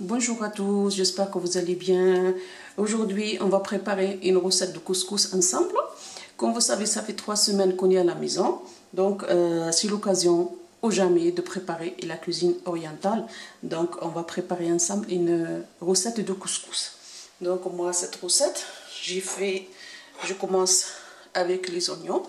Bonjour à tous, j'espère que vous allez bien. Aujourd'hui, on va préparer une recette de couscous ensemble. Comme vous savez, ça fait 3 semaines qu'on est à la maison. Donc, c'est l'occasion ou jamais de préparer la cuisine orientale. Donc, on va préparer ensemble une recette de couscous. Donc, moi, cette recette, je commence avec les oignons.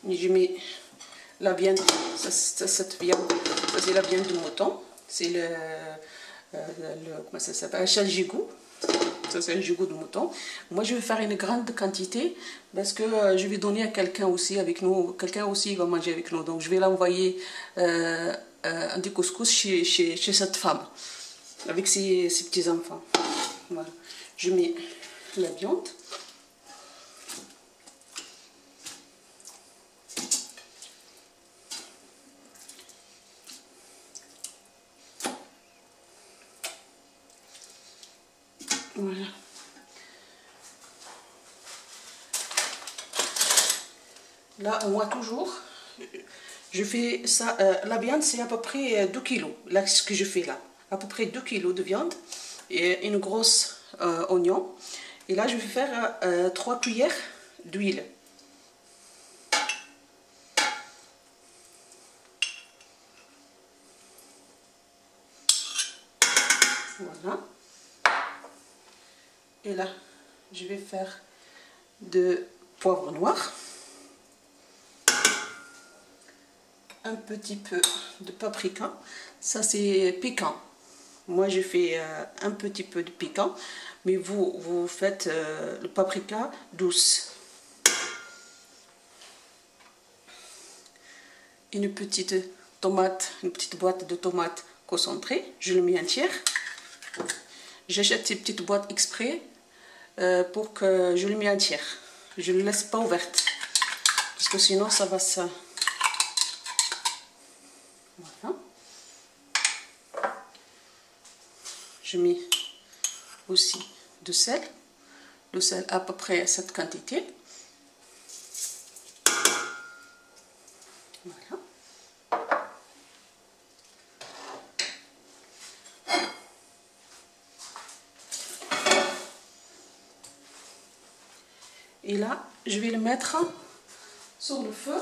Je mets la viande, cette viande, ça c'est la viande de mouton, c'est comment ça s'appelle, un gigot, ça c'est un gigot de mouton. Moi je vais faire une grande quantité parce que je vais donner à quelqu'un aussi avec nous, quelqu'un aussi va manger avec nous, donc je vais l'envoyer un des couscous chez cette femme avec ses petits enfants. Voilà. Je mets la viande. Voilà. Là, moi, toujours, je fais ça. La viande, c'est à peu près 2 kilos. Là, ce que je fais là. À peu près 2 kilos de viande et une grosse oignon. Et là, je vais faire 3 cuillères d'huile. Voilà. Et là, je vais faire de poivre noir, un petit peu de paprika, ça c'est piquant. Moi je fais un petit peu de piquant, mais vous faites le paprika douce. Une petite tomate, une petite boîte de tomates concentrée, je le mets entière. J'achète ces petites boîtes exprès pour que je le mette entière. Je ne le laisse pas ouverte parce que sinon ça va ça. Voilà. Je mets aussi de sel. Le sel à peu près à cette quantité. Voilà. Et là, je vais le mettre sur le feu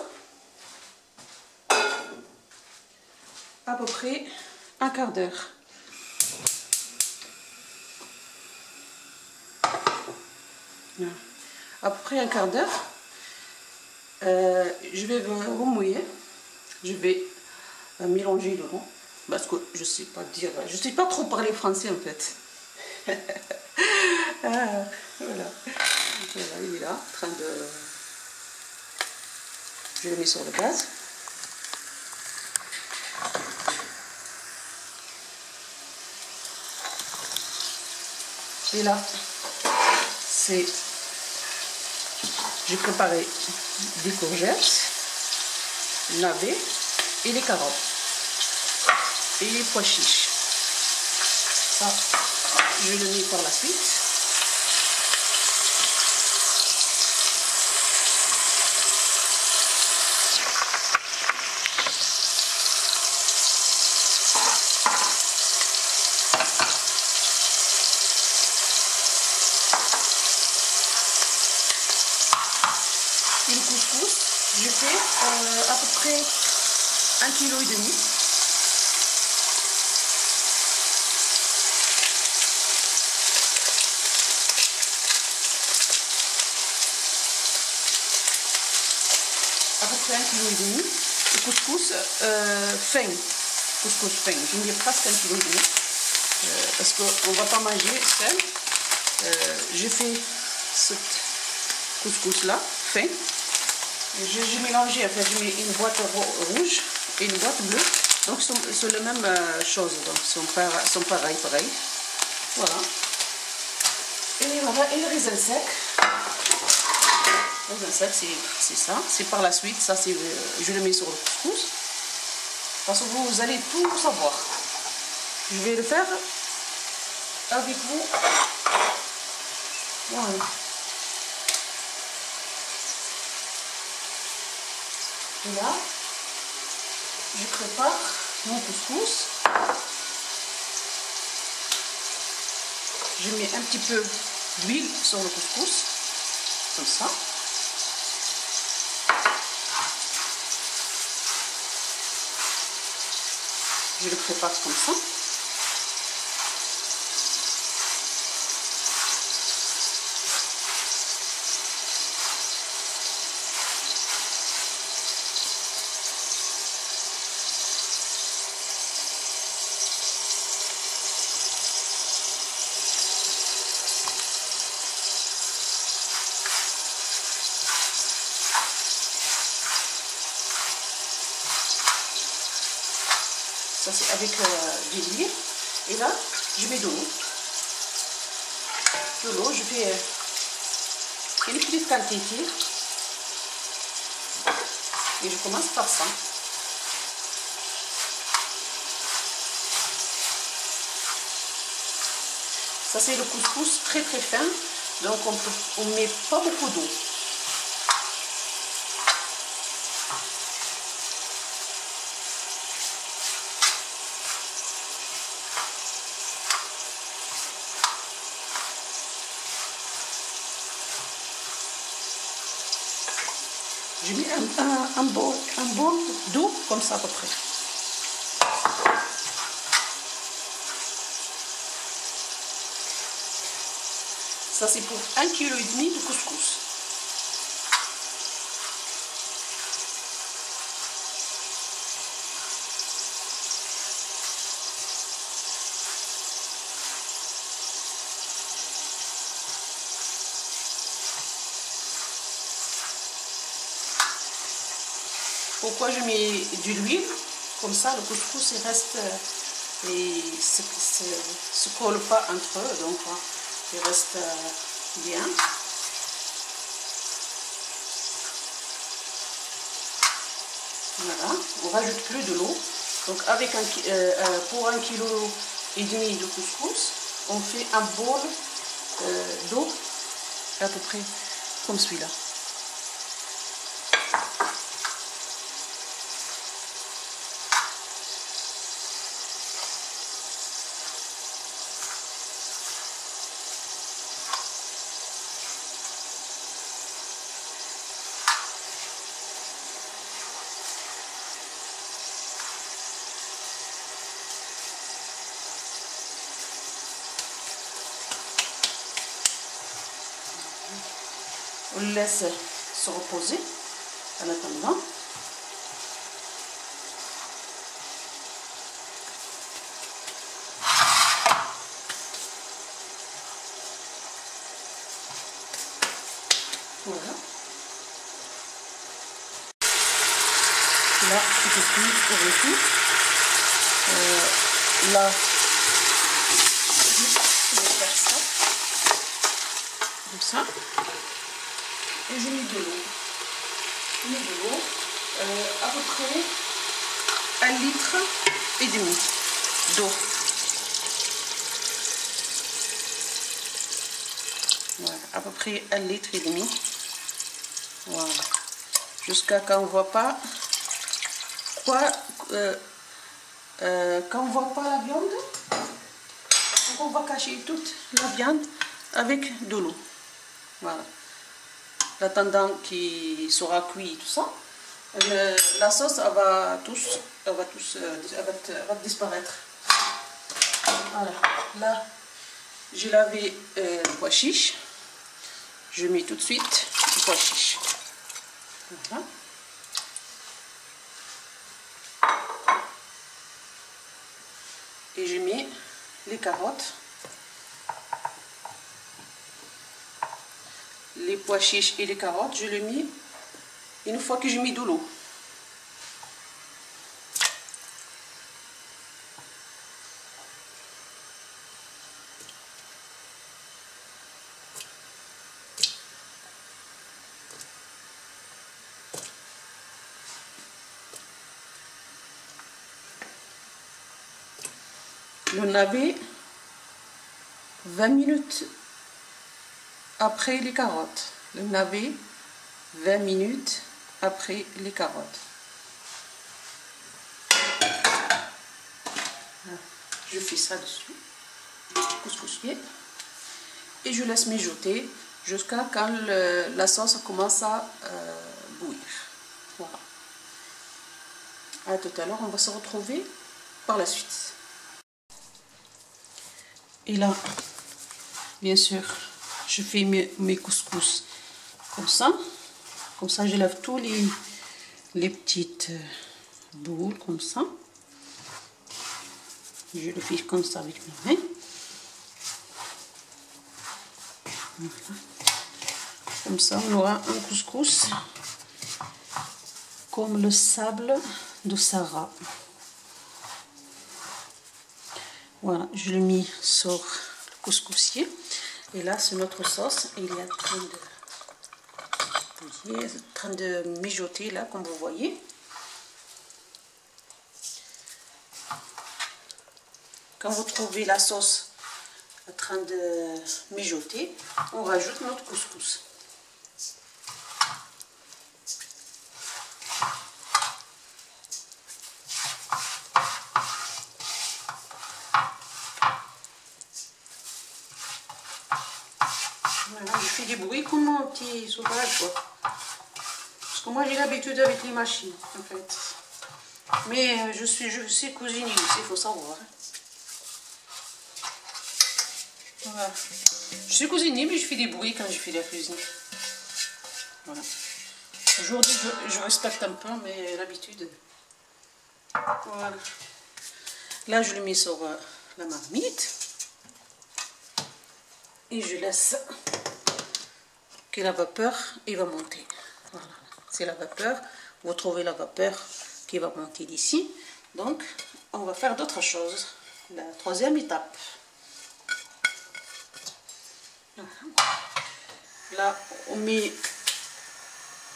à peu près un quart d'heure. À peu près un quart d'heure. Je vais remouiller. Je vais mélanger dedans parce que je sais pas dire, je sais pas trop parler français en fait. Voilà. Voilà, il est là, en train de... Je le mets sur le gaz. Et là, c'est... J'ai préparé des courgettes, navets et les carottes. Et les pois chiches. Ça, je le mets par la suite. Et le couscous, je fais à peu près 1,5 kg. À peu près 1,5 kg. Le couscous fin. Couscous fin. Je mets presque 1,5 kg. Parce qu'on ne va pas manger seul. Je fais ce couscous là, fin. J'ai mélangé, en fait, je mets une boîte rouge et une boîte bleue. Donc, c'est la même chose. Donc, sont pareils. Voilà. Et voilà, et le raisin sec. Le raisin sec, c'est ça. C'est par la suite, ça, je le mets sur le couscous. Parce que vous allez tout savoir. Je vais le faire avec vous. Voilà. Et là, je prépare mon couscous. Je mets un petit peu d'huile sur le couscous, comme ça. Je le prépare comme ça. Ça c'est avec de l'huile. Et là, je mets de l'eau. De l'eau, je fais une petite quantité. Et je commence par ça. Ça c'est le couscous très très fin. Donc on met pas beaucoup d'eau. Je mets un bol d'eau, comme ça à peu près. Ça c'est pour 1,5 kg de couscous. Pourquoi je mets de l'huile? Comme ça, le couscous il reste et se colle pas entre eux, donc il reste bien. Voilà, on rajoute plus de l'eau. Donc avec pour 1,5 kg de couscous, on fait un bol d'eau à peu près comme celui-là. On le laisse se reposer en attendant. Voilà. Là, je suis au retour. Là, je vais faire ça. Comme ça. Et je mets de l'eau. Je mets de l'eau, à peu près 1,5 litre d'eau. Voilà, à peu près 1,5 litre. Voilà. Jusqu'à quand on voit pas quand on voit pas la viande, donc on va cacher toute la viande avec de l'eau. Voilà. L'attendant qu'il sera cuit tout ça, la sauce elle va disparaître. Voilà. Là, j'ai lavé le pois chiche. Je mets tout de suite le pois chiche. Voilà. Et je mets les carottes, les pois chiches et les carottes, je les mets une fois que j'ai mis de l'eau. Le navet 20 minutes après les carottes. Le navet 20 minutes après les carottes. Je fais ça dessus, couscousier, et je laisse mijoter jusqu'à quand la sauce commence à bouillir. Voilà. À tout à l'heure, on va se retrouver par la suite. Et là, bien sûr, je fais mes couscous comme ça. Comme ça, je lave tous les petites boules comme ça. Je le fais comme ça avec mes mains. Voilà. Comme ça, on aura un couscous comme le sable de Sahara. Voilà, je l'ai mis sur le couscousier. Et là, c'est notre sauce. Il est en train de mijoter, là, comme vous voyez. Quand vous trouvez la sauce en train de mijoter, on rajoute notre couscous. Voilà, je fais des bruits comme un petit sauvage, quoi. Parce que moi j'ai l'habitude avec les machines, en fait. Mais je sais cuisiner aussi, il faut savoir. Voilà. Je sais cuisiner, mais je fais des bruits quand je fais la cuisine. Voilà. Aujourd'hui, je respecte un peu, mais l'habitude. Voilà. Là, je le mets sur la marmite. Et je laisse que la vapeur va monter. Voilà. C'est la vapeur. Vous trouvez la vapeur qui va monter d'ici. Donc, on va faire d'autres choses. La troisième étape. Voilà. Là, on met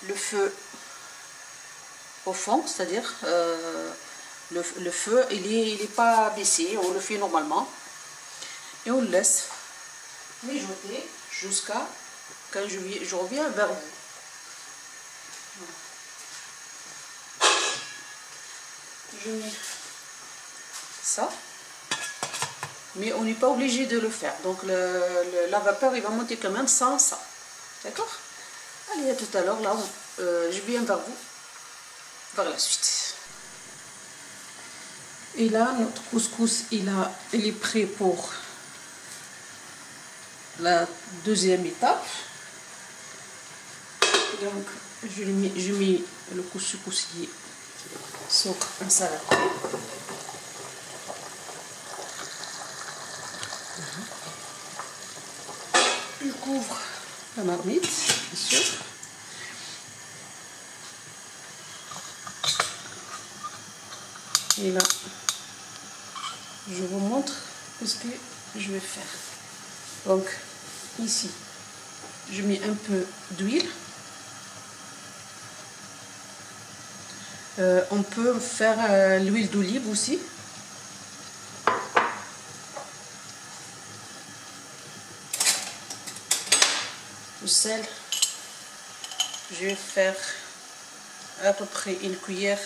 le feu au fond, c'est-à-dire le feu, il est pas baissé, on le fait normalement. Et on le laisse mijoter jusqu'à quand je reviens vers vous. Voilà. Je mets ça, mais on n'est pas obligé de le faire. Donc la vapeur, il va monter quand même sans ça. D'accord? Allez, à tout à l'heure, là, je viens vers vous, par la suite. Et là, notre couscous, il est prêt pour la deuxième étape. Donc, je mets le couscousier sur un saladier. Je couvre la marmite, bien sûr. Et là, je vous montre ce que je vais faire. Donc, ici, je mets un peu d'huile. On peut faire l'huile d'olive aussi. Le sel, je vais faire à peu près une cuillère,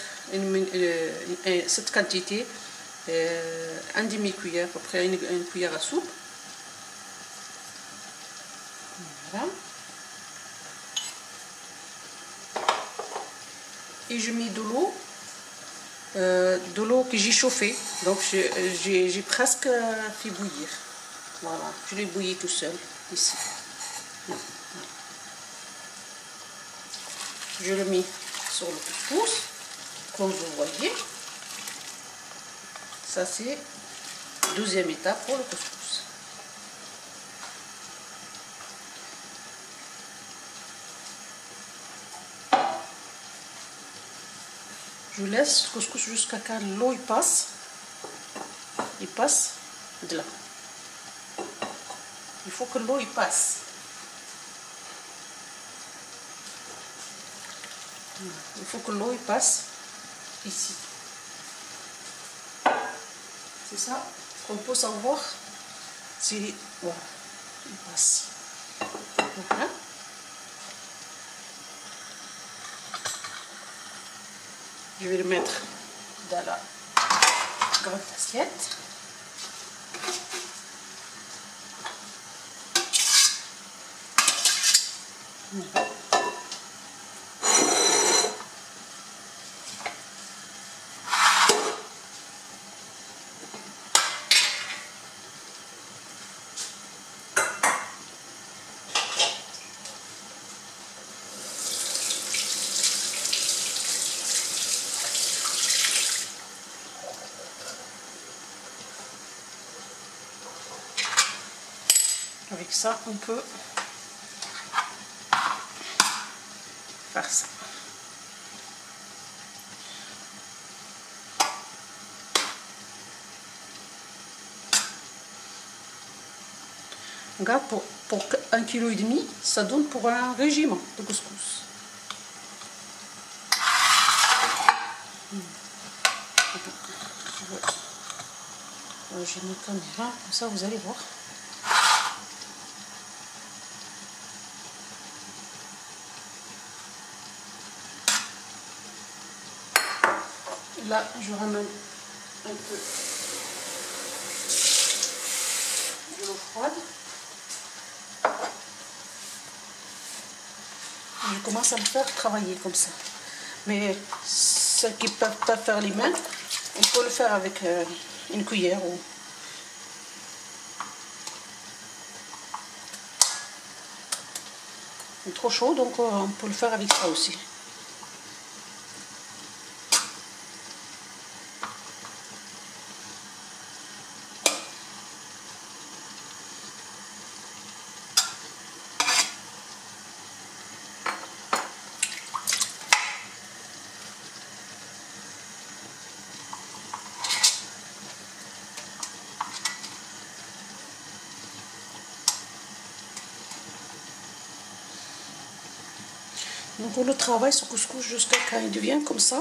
cette quantité, un demi-cuillère, à peu près une cuillère à soupe. Voilà. Et je mets de l'eau que j'ai chauffée, donc j'ai presque fait bouillir. Voilà, je l'ai bouilli tout seul ici. Je le mets sur le couscous, comme vous voyez. Ça c'est la deuxième étape pour le couscous. Je laisse le couscous jusqu'à quand l'eau passe. Il passe de là. Il faut que l'eau passe. Il faut que l'eau passe ici. C'est ça qu'on peut savoir si voilà, il passe. Voilà. Je vais le mettre dans grande assiette. Voilà. Avec ça, on peut faire ça. Regarde, pour 1,5 kg, ça donne pour un régiment de couscous. J'ai mis caméra, comme ça vous allez voir. Là, je ramène un peu de l'eau froide. Je commence à le faire travailler comme ça. Mais ceux qui ne peuvent pas faire les mains, on peut le faire avec une cuillère. Ou... Il est trop chaud, donc on peut le faire avec ça aussi. Donc on le travaille ce couscous jusqu'à quand il devient comme ça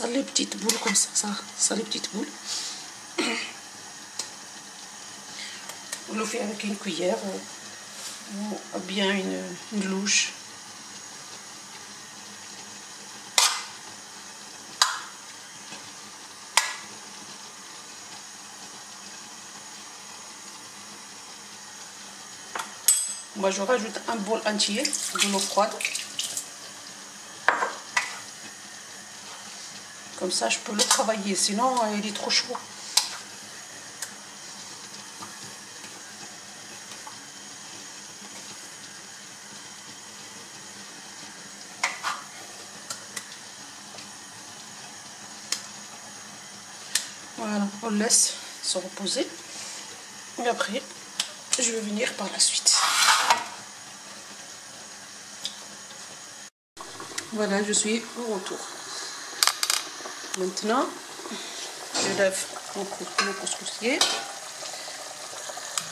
les petites boules comme ça les petites boules. On le fait avec une cuillère ou bien une louche. Moi je rajoute un bol entier de l'eau froide. Comme ça, je peux le travailler, sinon il est trop chaud. Voilà, on le laisse se reposer. Et après, je vais venir par la suite. Voilà, je suis au retour. Maintenant, je lève mon couscoussier,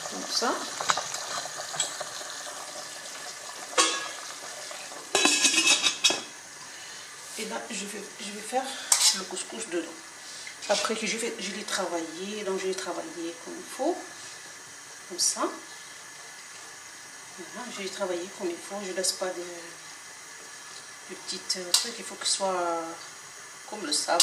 comme ça. Et là, je vais faire le couscous dedans. Après que je l'ai travaillé, donc je l'ai travaillé comme il faut, comme ça. Voilà, je l'ai travaillé comme il faut, je ne laisse pas de petits trucs, il faut que ce soit comme le sable.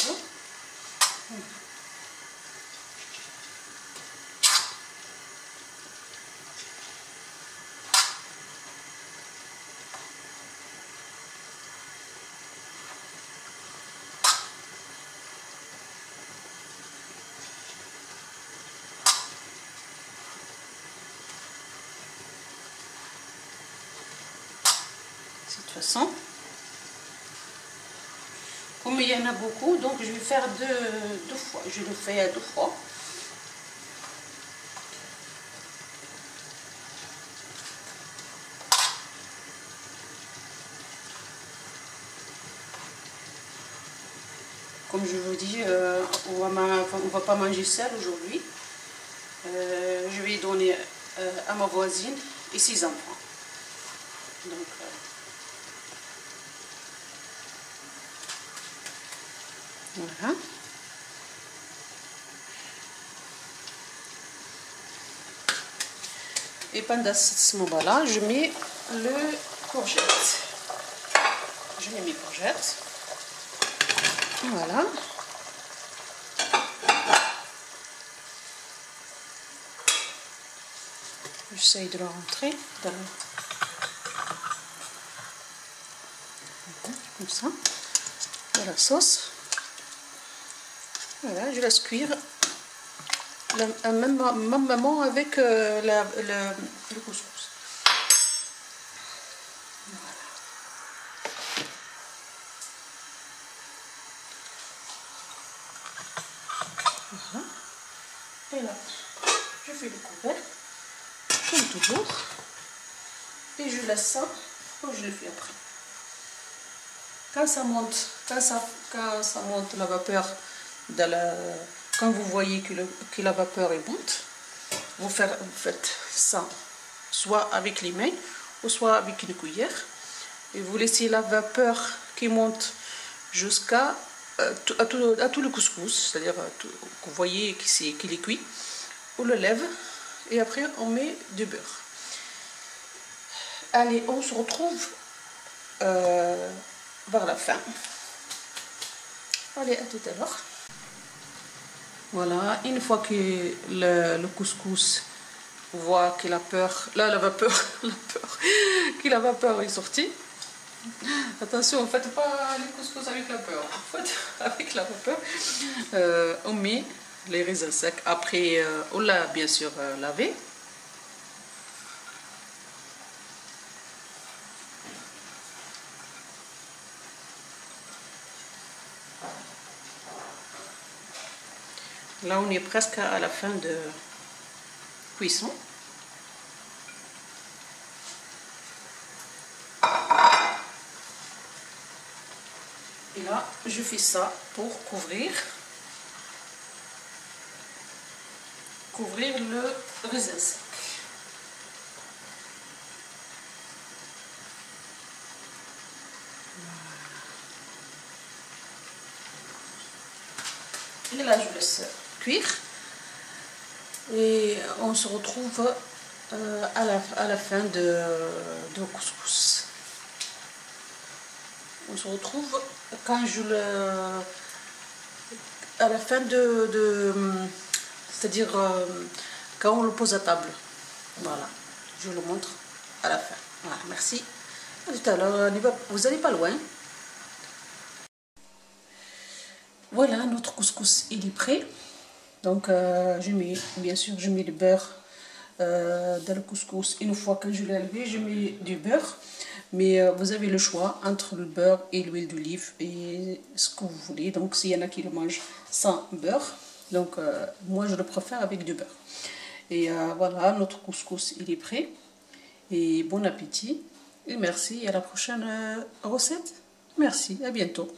De toute façon, comme il y en a beaucoup, donc je vais faire deux fois. Je le fais à 2 fois. Comme je vous dis, on va pas manger seul aujourd'hui. Je vais donner à ma voisine et 6 enfants. Donc, voilà. Et pendant ce moment-là, je mets le courgette. Je mets mes courgettes. Voilà. J'essaye de le rentrer comme ça, dans la sauce. Voilà, je laisse cuire même moment avec le couscous. Voilà. Et là, je fais le couvercle, comme toujours, et je laisse ça, comme je le fais après. Quand ça monte, quand ça monte la vapeur, quand vous voyez que la vapeur est monte, vous faites ça soit avec les mains ou soit avec une cuillère, et vous laissez la vapeur qui monte jusqu'à à tout le couscous, c'est-à-dire que vous voyez qu'il est cuit. On le lève et après on met du beurre. Allez, on se retrouve vers la fin. Allez, à tout à l'heure. Voilà, une fois que le couscous voit que la vapeur est sortie. Attention, ne faites pas les couscous avec la vapeur. Faites avec la vapeur. On met les raisins secs. Après, on l'a bien sûr lavé. Là, on est presque à la fin de cuisson. Et là, je fais ça pour couvrir le raisin sec. Et là, je laisse cuire. Et on se retrouve à la fin de couscous. On se retrouve quand à la fin c'est-à-dire quand on le pose à table. Voilà, je le montre à la fin. Voilà, merci. À tout à l'heure, vous n'allez pas loin. Voilà, notre couscous il est prêt. Donc bien sûr je mets le beurre dans le couscous. Une fois que je l'ai levé, je mets du beurre. Mais vous avez le choix entre le beurre et l'huile d'olive et ce que vous voulez. Donc s'il y en a qui le mangent sans beurre, donc moi je le préfère avec du beurre. Et voilà, notre couscous il est prêt. Et bon appétit. Et merci, et à la prochaine recette. Merci, à bientôt.